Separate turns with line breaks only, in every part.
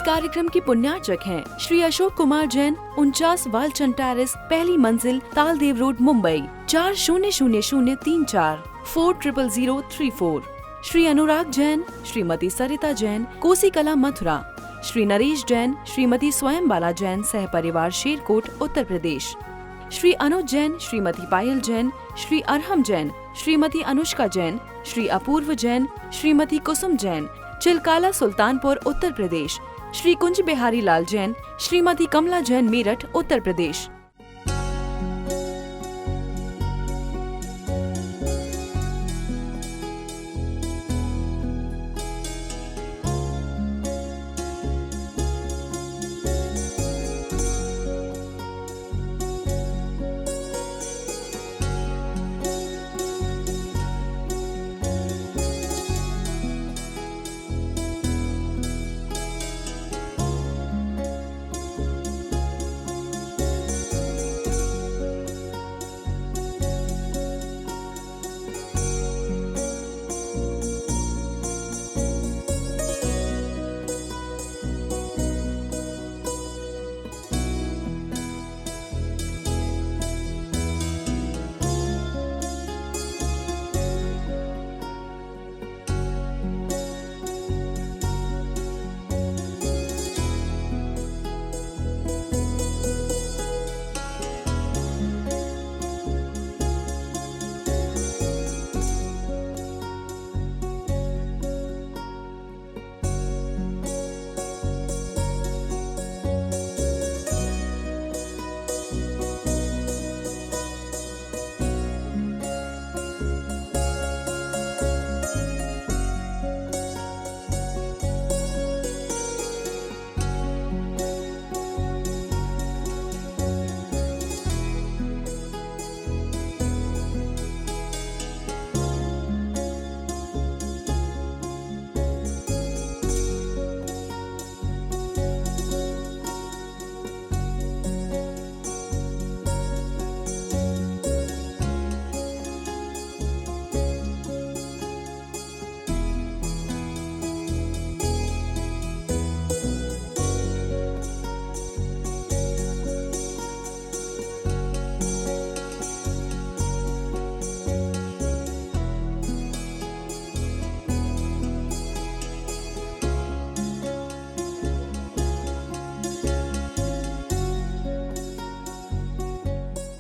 कार्यक्रम की पुण्यार्चक हैं श्री अशोक कुमार जैन, 49 वालचंद टेरेस, पहली मंजिल, तालदेव रोड, मुंबई 400034 400034। श्री अनुराग जैन, श्रीमती सरिता जैन, कोसी कला, मथुरा। श्री नरेश जैन, श्रीमती स्वयंबाला जैन, सह परिवार, शेरकोट, उत्तर प्रदेश। श्री अनुज जैन, श्रीमती पायल जैन, श्री अरहम जैन, श्रीमती अनुष्का जैन, श्री अपूर्व जैन, श्रीमती कुसुम जैन, चिलकाला, सुल्तानपुर, उत्तर प्रदेश। श्री कुंज बिहारी लाल जैन, श्रीमती कमला जैन, मेरठ, उत्तर प्रदेश।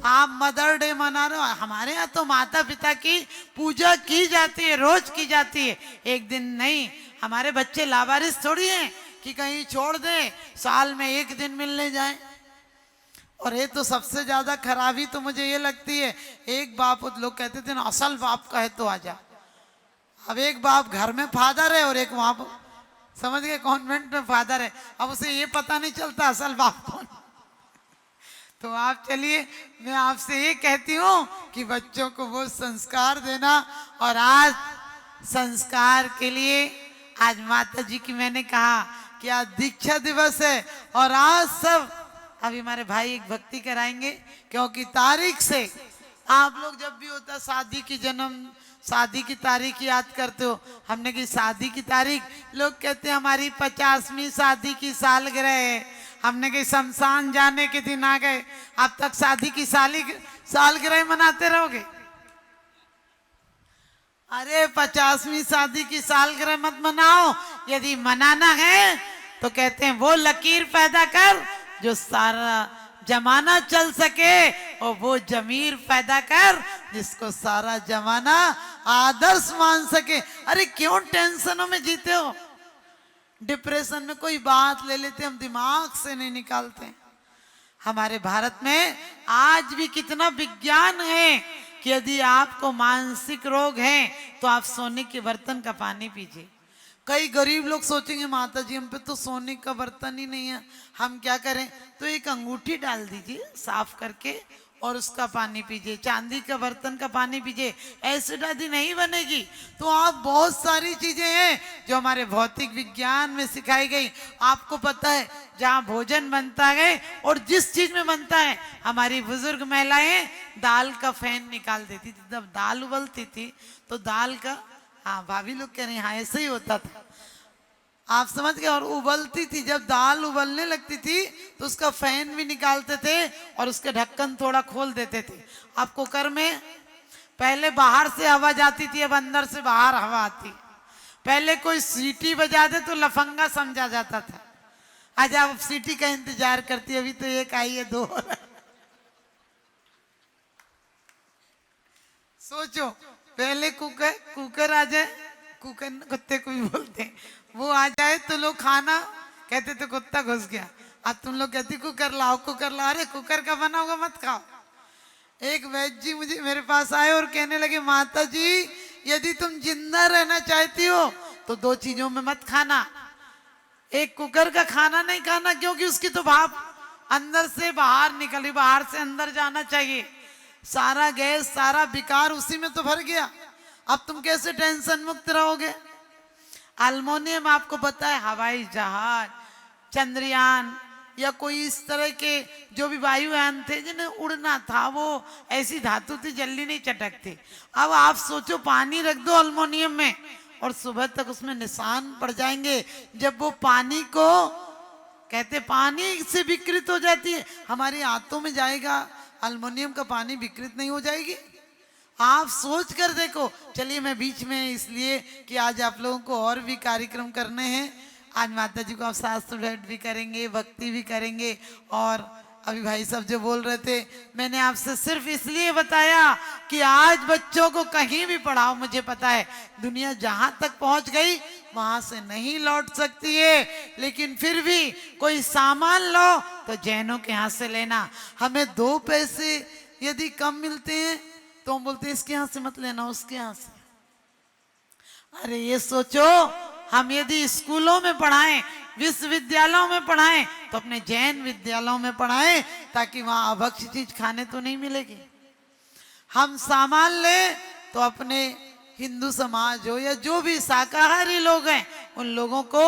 आप मदर डे मना रहे हो, हमारे यहाँ तो माता पिता की पूजा की जाती है, रोज की जाती है, एक दिन नहीं। हमारे बच्चे लावारिस थोड़ी हैं कि कहीं छोड़ दें, साल में एक दिन मिलने जाएं। और ये तो सबसे ज्यादा खराबी तो मुझे ये लगती है, एक बाप, लोग कहते थे ना असल बाप का है तो आजा। अब एक बाप घर में फादर है और एक वहां समझ गए कॉन्वेंट में फादर है, अब उसे ये पता नहीं चलता असल बाप कौन। तो आप चलिए, मैं आपसे ये कहती हूँ कि बच्चों को वो संस्कार देना। और आज संस्कार के लिए आज माता जी की मैंने कहा कि आज दीक्षा दिवस है और आज सब अभी हमारे भाई एक भक्ति कराएंगे, क्योंकि तारीख से आप लोग जब भी होता शादी की शादी की तारीख याद करते हो। हमने की शादी की तारीख, लोग कहते हैं हमारी 50वीं शादी की सालगिरह है। हमने कहीं शमशान जाने के दिन आ गए, अब तक शादी की सालगिरह मनाते रहोगे? अरे 50वीं शादी की सालगिरह मत मनाओ, यदि मनाना है तो कहते हैं वो लकीर पैदा कर जो सारा जमाना चल सके, और वो जमीर पैदा कर जिसको सारा जमाना आदर्श मान सके। अरे क्यों टेंशनों में जीते हो? डिप्रेशन में कोई बात ले लेते हम, दिमाग से नहीं निकालते। हमारे भारत में आज भी कितना विज्ञान है कि यदि आपको मानसिक रोग है तो आप सोने के बर्तन का पानी पीजिए। कई गरीब लोग सोचेंगे माता जी हम पे तो सोने का बर्तन ही नहीं है, हम क्या करें? तो एक अंगूठी डाल दीजिए साफ करके और उसका पानी पीजिए, चांदी का बर्तन का पानी पीजिए, एसिड आदि नहीं बनेगी। तो आप बहुत सारी चीजें हैं जो हमारे भौतिक विज्ञान में सिखाई गई। आपको पता है जहाँ भोजन बनता है और जिस चीज में बनता है, हमारी बुजुर्ग महिलाएं दाल का फैन निकाल देती थी। जब दाल उबलती थी तो दाल का, हाँ भाभी लोग कह रहे हैं हाँ ऐसे ही होता था, आप समझ गए। और उबलती थी, जब दाल उबलने लगती थी तो उसका फैन भी निकालते थे और उसके ढक्कन थोड़ा खोल देते थे। अब कुकर में पहले बाहर से हवा जाती थी, अब अंदर से बाहर हवा आती। पहले कोई सीटी बजा दे तो लफंगा समझा जाता था। आज आप सीटी का इंतजार करती है, अभी तो एक आई है, दो और। सोचो, पहले कुकर आ जाए, कुकर कुत्ते को भी बोलते हैं, वो आ जाए तो लोग खाना कहते थे कुत्ता घुस गया। अब तुम लोग कहती कुकर लाओ, कुकर लाओ। अरे कुकर का बना होगा मत खाओ। एक वैद्य जी मुझे मेरे पास आए और कहने लगे, माता जी यदि तुम जिंदा रहना चाहती हो तो दो चीजों में मत खाना। एक कुकर का खाना नहीं खाना, क्योंकि उसकी तो भाप अंदर से बाहर निकली, बाहर से अंदर जाना चाहिए। सारा गैस, सारा विकार उसी में तो भर गया। अब तुम कैसे टेंशन मुक्त रहोगे। अल्मोनियम आपको पता है, हवाई जहाज, चंद्रयान या कोई इस तरह के जो भी वायुयान थे जिन्हें उड़ना था, वो ऐसी धातु थी जल्दी नहीं चटकती। अब आप सोचो, पानी रख दो अल्मोनियम में और सुबह तक उसमें निशान पड़ जाएंगे। जब वो पानी को कहते पानी से विकृत हो जाती है, हमारी आंतों में जाएगा, अल्मोनियम का पानी विकृत नहीं हो जाएगी। आप सोच कर देखो। चलिए मैं बीच में इसलिए कि आज आप लोगों को और भी कार्यक्रम करने हैं। आज माता जी को आप शास्त्र भेंट भी करेंगे, भक्ति भी करेंगे। और अभी भाई साहब जो बोल रहे थे, मैंने आपसे सिर्फ इसलिए बताया कि आज बच्चों को कहीं भी पढ़ाओ, मुझे पता है दुनिया जहां तक पहुंच गई वहां से नहीं लौट सकती है, लेकिन फिर भी कोई सामान लो तो जैनों के यहाँ से लेना। हमें 2 पैसे यदि कम मिलते हैं तो हम बोलते हैं इसके यहाँ से मत लेना, उसके यहाँ से। अरे ये सोचो, हम यदि स्कूलों में पढ़ाएं, विश्वविद्यालयों में पढ़ाएं तो अपने जैन विद्यालयों में पढ़ाएं, ताकि वहां अभक्ष चीज खाने तो नहीं मिलेगी। हम सामान ले तो अपने हिंदू समाज हो या जो भी शाकाहारी लोग हैं उन लोगों को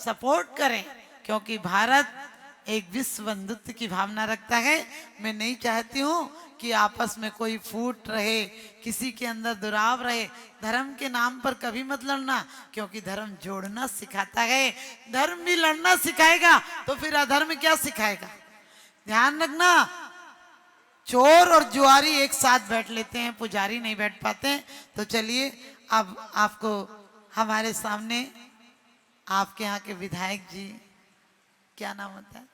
सपोर्ट करें, क्योंकि भारत एक विश्व बंधुत्व की भावना रखता है। मैं नहीं चाहती हूँ कि आपस में कोई फूट रहे, किसी के अंदर दुराव रहे। धर्म के नाम पर कभी मत लड़ना, क्योंकि धर्म जोड़ना सिखाता है। धर्म भी लड़ना सिखाएगा तो फिर अधर्म क्या सिखाएगा। ध्यान रखना, चोर और जुआरी एक साथ बैठ लेते हैं, पुजारी नहीं बैठ पाते। तो चलिए अब आपको हमारे सामने आपके यहाँ के विधायक जी, क्या नाम होता है,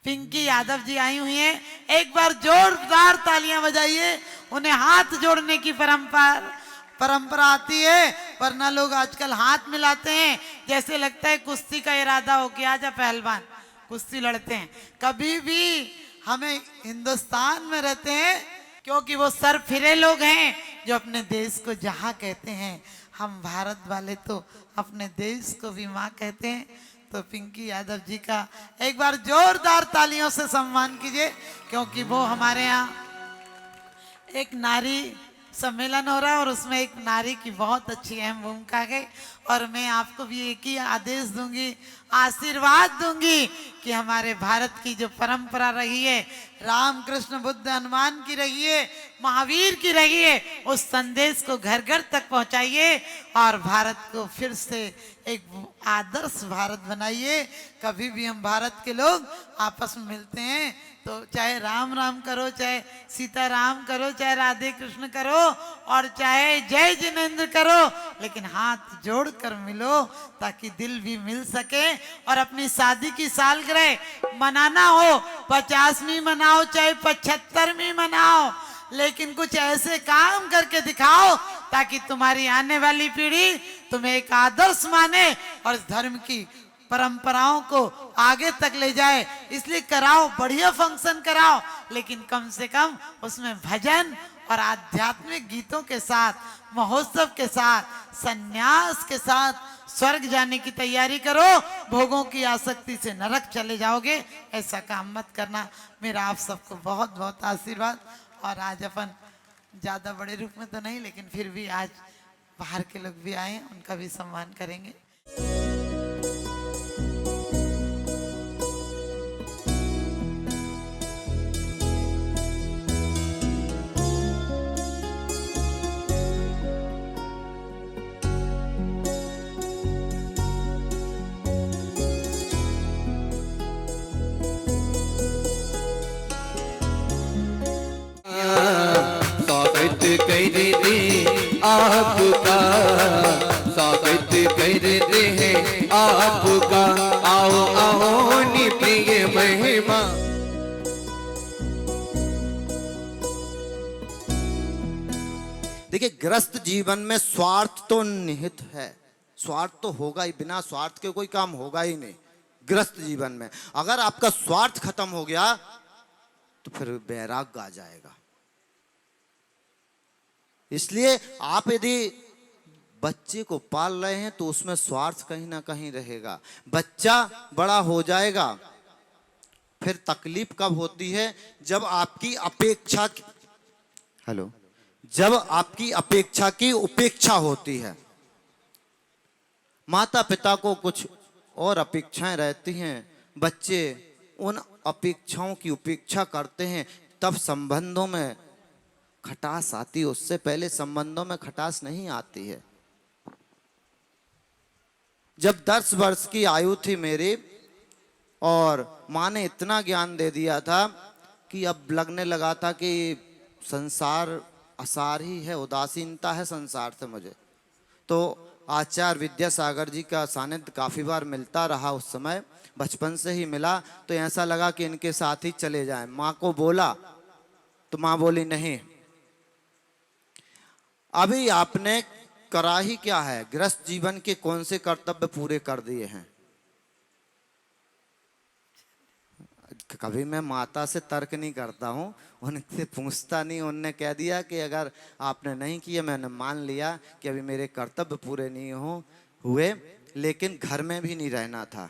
पिंकी यादव जी आई हुई हैं। एक बार जोरदार तालियां बजाइए। उन्हें हाथ जोड़ने की परंपरा आती है, वरना लोग आजकल हाथ मिलाते हैं, जैसे लगता है कुश्ती का इरादा हो कि आजा पहलवान कुश्ती लड़ते हैं। कभी भी हमें हिंदुस्तान में रहते हैं, क्योंकि वो सर फिरे लोग हैं जो अपने देश को जहाँ कहते हैं। हम भारत वाले तो अपने देश को भी माँ कहते हैं। तो पिंकी यादव जी का एक बार जोरदार तालियों से सम्मान कीजिए, क्योंकि वो हमारे यहाँ एक नारी सम्मेलन हो रहा है और उसमें एक नारी की बहुत अच्छी अहम भूमिका है। और मैं आपको भी एक ही आदेश दूंगी, आशीर्वाद दूंगी कि हमारे भारत की जो परंपरा रही है, राम कृष्ण बुद्ध हनुमान की रही है, महावीर की रही है, उस संदेश को घर घर तक पहुंचाइए और भारत को फिर से एक आदर्श भारत बनाइए। कभी भी हम भारत के लोग आपस में मिलते हैं तो चाहे राम राम करो, चाहे सीता राम करो, चाहे राधे कृष्ण करो और चाहे जय जिनेंद्र करो, लेकिन हाथ जोड़कर मिलो ताकि दिल भी मिल सके। और अपनी शादी की सालगिरह मनाना हो, 50वीं मनाओ चाहे 75वीं मनाओ, लेकिन कुछ ऐसे काम करके दिखाओ ताकि तुम्हारी आने वाली पीढ़ी तुम्हें एक आदर्श माने और इस धर्म की परंपराओं को आगे तक ले जाए। इसलिए कराओ, बढ़िया फंक्शन कराओ, लेकिन कम से कम उसमें भजन और आध्यात्मिक गीतों के साथ, महोत्सव के साथ, सन्यास के साथ स्वर्ग जाने की तैयारी करो। भोगों की आसक्ति से नरक चले जाओगे, ऐसा काम मत करना। मेरा आप सबको बहुत बहुत आशीर्वाद। और आज अपन ज्यादा बड़े रूप में तो नहीं, लेकिन फिर भी आज बाहर के लोग भी आए, उनका भी सम्मान करेंगे।
करते आपका, स्वागत करते हैं आपका। आओ आओ नि प्रिय महिमा।
देखिए, गृहस्थ जीवन में स्वार्थ तो निहित है, स्वार्थ तो होगा ही, बिना स्वार्थ के कोई काम होगा ही नहीं। गृहस्थ जीवन में अगर आपका स्वार्थ खत्म हो गया तो फिर वैराग्य आ जाएगा। इसलिए आप यदि बच्चे को पाल रहे हैं तो उसमें स्वार्थ कहीं ना कहीं रहेगा। बच्चा बड़ा हो जाएगा, फिर तकलीफ कब होती है? जब आपकी अपेक्षा जब आपकी अपेक्षा की उपेक्षा होती है। माता पिता को कुछ और अपेक्षाएं रहती हैं, बच्चे उन अपेक्षाओं की उपेक्षा करते हैं, तब संबंधों में खटास आती है। उससे पहले संबंधों में खटास नहीं आती है। जब 10 वर्ष की आयु थी मेरी और माँ ने इतना ज्ञान दे दिया था कि अब लगने लगा था कि संसार असार ही है, उदासीनता है संसार से मुझे। तो आचार्य विद्यासागर जी का सानिध्य काफ़ी बार मिलता रहा। उस समय बचपन से ही मिला, तो ऐसा लगा कि इनके साथ ही चले जाएं। माँ को बोला तो माँ बोली नहीं, अभी आपने करा ही क्या है, गृहस्थ जीवन के कौन से कर्तव्य पूरे कर दिए हैं। कभी मैं माता से तर्क नहीं करता हूँ, उनसे पूछता नहीं। उनने कह दिया कि अगर आपने नहीं किया, मैंने मान लिया कि अभी मेरे कर्तव्य पूरे नहीं हुए, लेकिन घर में भी नहीं रहना था,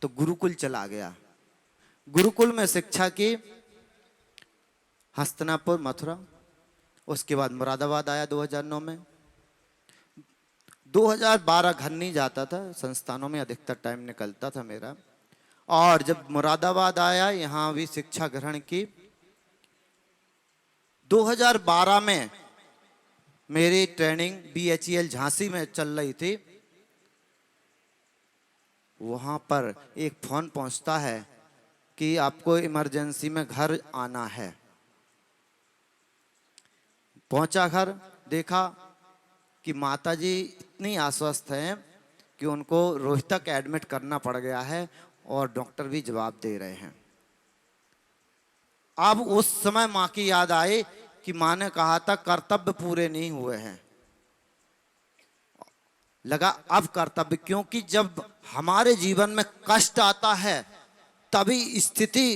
तो गुरुकुल चला गया। गुरुकुल में शिक्षा की, हस्तिनापुर, मथुरा, उसके बाद मुरादाबाद आया 2009 में। 2012 घर नहीं जाता था, संस्थानों में अधिकतर टाइम निकलता था मेरा। और जब मुरादाबाद आया, यहाँ भी शिक्षा ग्रहण की। 2012 में मेरी ट्रेनिंग BHEL झांसी में चल रही थी। वहाँ पर एक फोन पहुँचता है कि आपको इमरजेंसी में घर आना है। पहुँचा घर, देखा कि माताजी इतनी अस्वस्थ हैं कि उनको रोहतक एडमिट करना पड़ गया है और डॉक्टर भी जवाब दे रहे हैं। अब उस समय माँ की याद आई कि माँ ने कहा था कर्तव्य पूरे नहीं हुए हैं। लगा अब कर्तव्य, क्योंकि जब हमारे जीवन में कष्ट आता है तभी स्थिति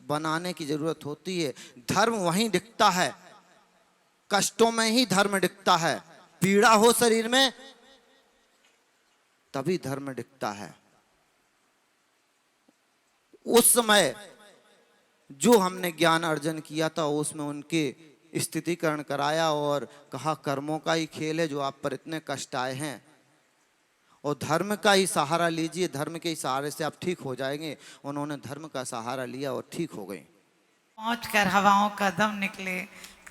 बनाने की जरूरत होती है। धर्म वहीं दिखता है, कष्टों में ही धर्म दिखता है। पीड़ा हो शरीर में तभी धर्म दिखता है। उस समय जो हमने ज्ञान अर्जन किया था उसमें उनके स्थितिकरण कराया और कहा कर्मों का ही खेल है जो आप पर इतने कष्ट आए हैं, और धर्म का ही सहारा लीजिए, धर्म के ही सहारे से आप ठीक हो जाएंगे। उन्होंने धर्म का सहारा लिया और ठीक हो गए।
पहुंचकर हवाओं का दम निकले,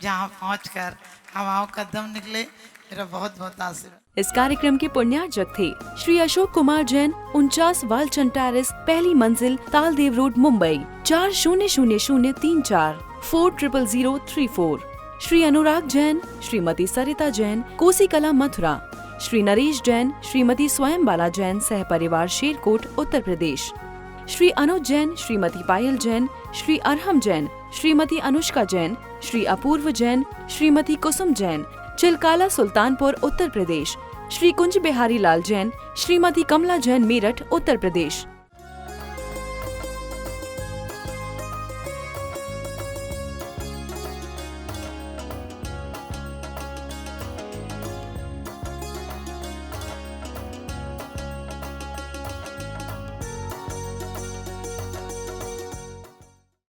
जहाँ पहुंचकर हवाओं का दम निकले, मेरा बहुत बहुत आशीर्वाद।
इस कार्यक्रम के पुण्यार्जक थे श्री अशोक कुमार जैन, 49 वालचंद टेरेस, पहली मंजिल, तालदेव रोड, मुंबई 400034 400034। श्री अनुराग जैन, श्रीमती सरिता जैन, कोसी कला, मथुरा। श्री नरेश जैन, श्रीमती स्वयं बाला जैन, सह परिवार, शेरकोट, उत्तर प्रदेश। श्री अनुज जैन, श्रीमती पायल जैन, श्री अरहम जैन, श्रीमती अनुष्का जैन, श्री अपूर्व जैन, श्रीमती कुसुम जैन, चिलकाला, सुल्तानपुर, उत्तर प्रदेश। श्री कुंज बिहारी लाल जैन, श्रीमती कमला जैन, मेरठ, उत्तर प्रदेश।